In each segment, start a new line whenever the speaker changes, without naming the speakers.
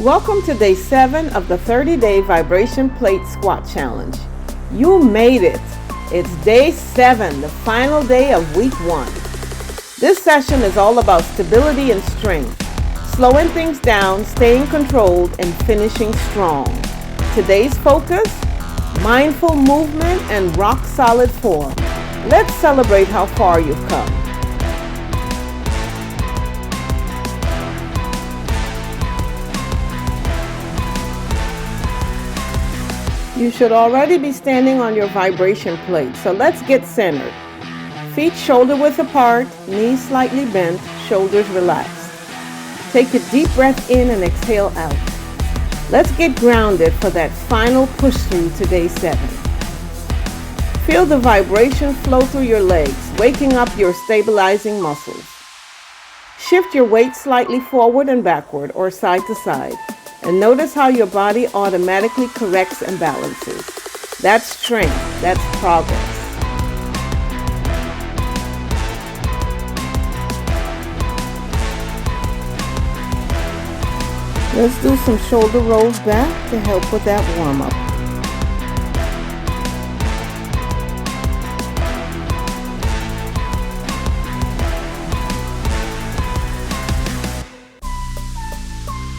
Welcome to day 7 of the 30-day vibration plate squat challenge. You made it. It's day 7, the final day of week 1. This session is all about stability and strength, slowing things down, staying controlled, and finishing strong. Today's focus, mindful movement and rock solid form. Let's celebrate how far you've come. You should already be standing on your vibration plate, so let's get centered. Feet shoulder width apart, knees slightly bent, shoulders relaxed. Take a deep breath in and exhale out. Let's get grounded for that final push through to day 7. Feel the vibration flow through your legs, waking up your stabilizing muscles. Shift your weight slightly forward and backward or side to side. And notice how your body automatically corrects and balances. That's strength. That's progress. Let's do some shoulder rolls back to help with that warm-up.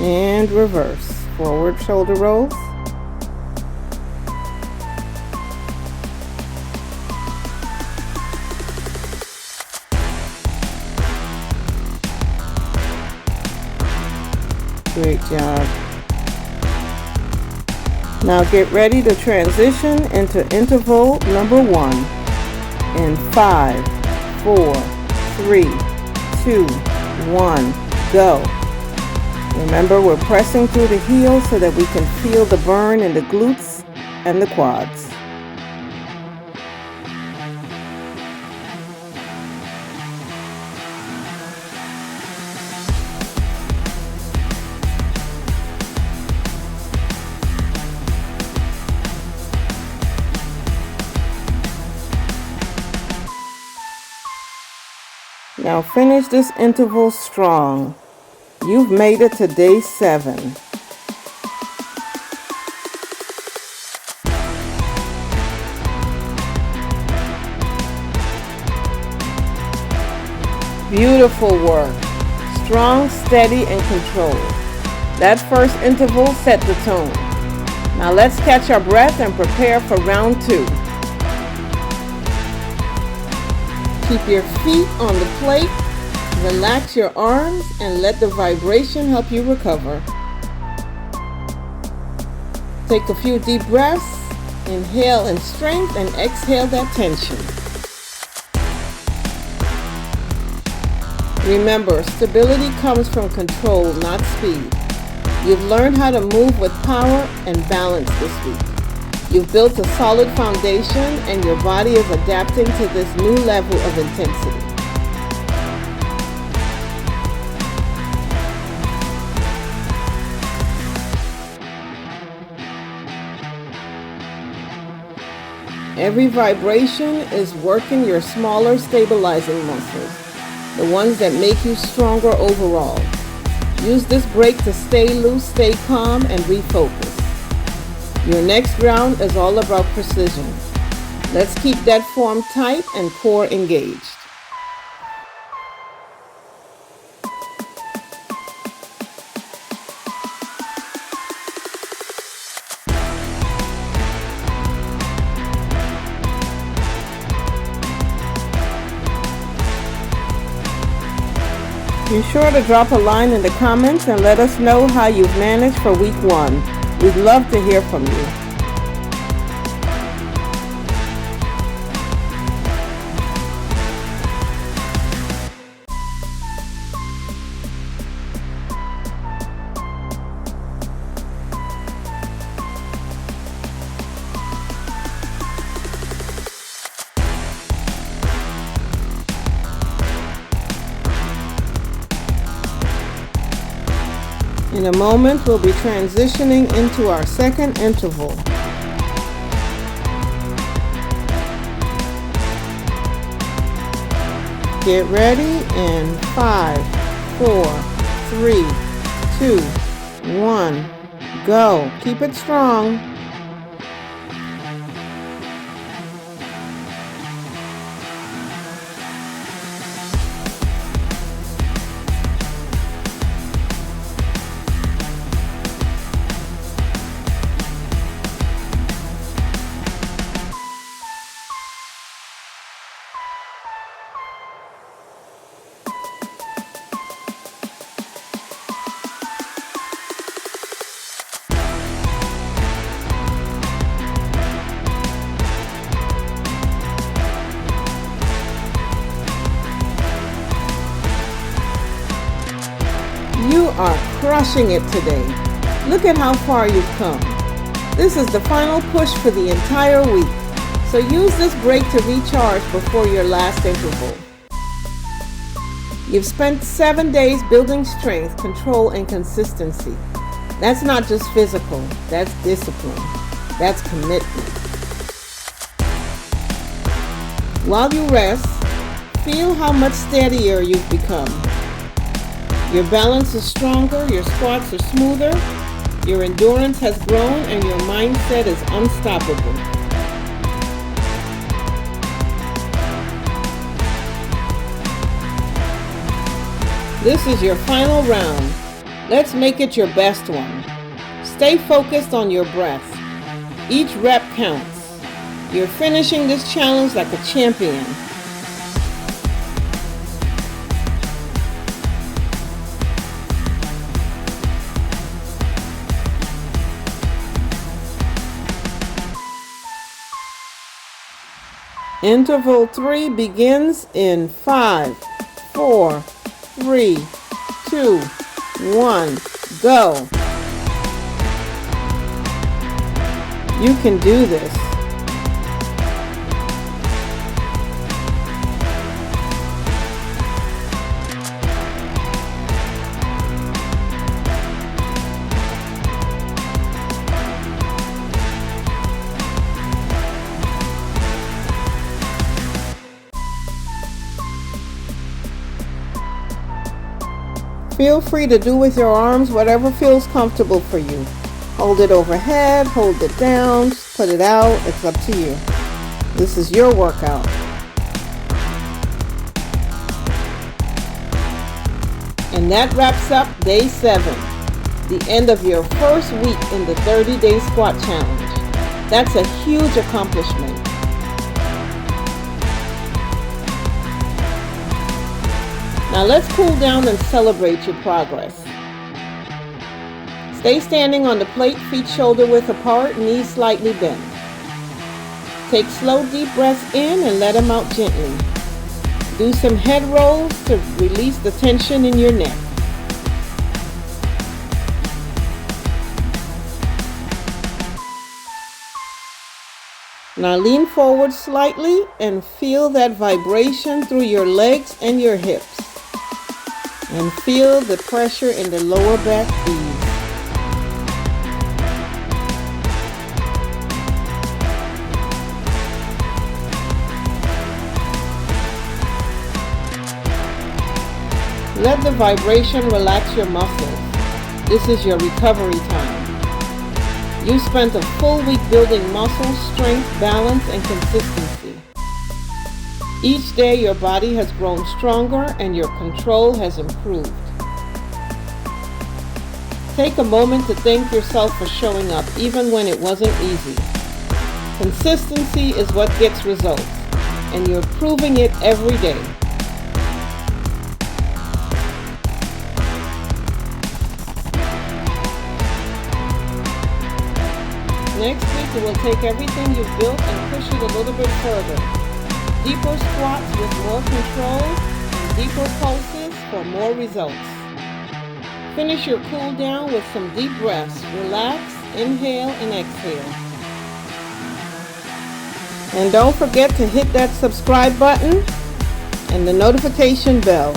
And reverse. Forward shoulder rolls. Great job. Now get ready to transition into interval number 1. In 5, 4, 3, 2, 1, go. Remember, we're pressing through the heels so that we can feel the burn in the glutes and the quads. Now finish this interval strong. You've made it to day 7. Beautiful work. Strong, steady, and controlled. That first interval set the tone. Now let's catch our breath and prepare for round 2. Keep your feet on the plate. Relax your arms and let the vibration help you recover. Take a few deep breaths. Inhale in strength and exhale that tension. Remember, stability comes from control, not speed. You've learned how to move with power and balance this week. You've built a solid foundation and your body is adapting to this new level of intensity. Every vibration is working your smaller stabilizing muscles, the ones that make you stronger overall. Use this break to stay loose, stay calm, and refocus. Your next round is all about precision. Let's keep that form tight and core engaged. Be sure to drop a line in the comments and let us know how you've managed for week 1. We'd love to hear from you. In a moment, we'll be transitioning into our second interval. Get ready in 5, 4, 3, 2, 1, go. Keep it strong. You are crushing it today. Look at how far you've come. This is the final push for the entire week, so use this break to recharge before your last interval. You've spent 7 days building strength, control, and consistency. That's not just physical, that's discipline. That's commitment. While you rest, feel how much steadier you've become. Your balance is stronger, your squats are smoother, your endurance has grown, and your mindset is unstoppable. This is your final round. Let's make it your best one. Stay focused on your breath. Each rep counts. You're finishing this challenge like a champion. Interval 3 begins in 5, 4, 3, 2, 1, go. You can do this. Feel free to do with your arms whatever feels comfortable for you. Hold it overhead, hold it down, put it out, it's up to you. This is your workout. And that wraps up day 7, the end of your first week in the 30-day squat challenge. That's a huge accomplishment. Now let's cool down and celebrate your progress. Stay standing on the plate, feet shoulder width apart, knees slightly bent. Take slow, deep breaths in and let them out gently. Do some head rolls to release the tension in your neck. Now lean forward slightly and feel that vibration through your legs and your hips. And feel the pressure in the lower back ease. Let the vibration relax your muscles. This is your recovery time. You spent a full week building muscle, strength, balance, and consistency. Each day your body has grown stronger and your control has improved. Take a moment to thank yourself for showing up even when it wasn't easy. Consistency is what gets results, and you're proving it every day. Next week, we will take everything you've built and push it a little bit further. Deeper squats with more control and deeper pulses for more results. Finish your cool down with some deep breaths. Relax, inhale, and exhale. And don't forget to hit that subscribe button and the notification bell.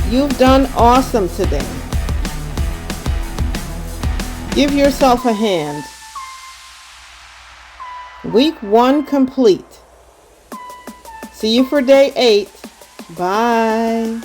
You've done awesome today. Give yourself a hand. Week 1 complete. See you for day 8. Bye.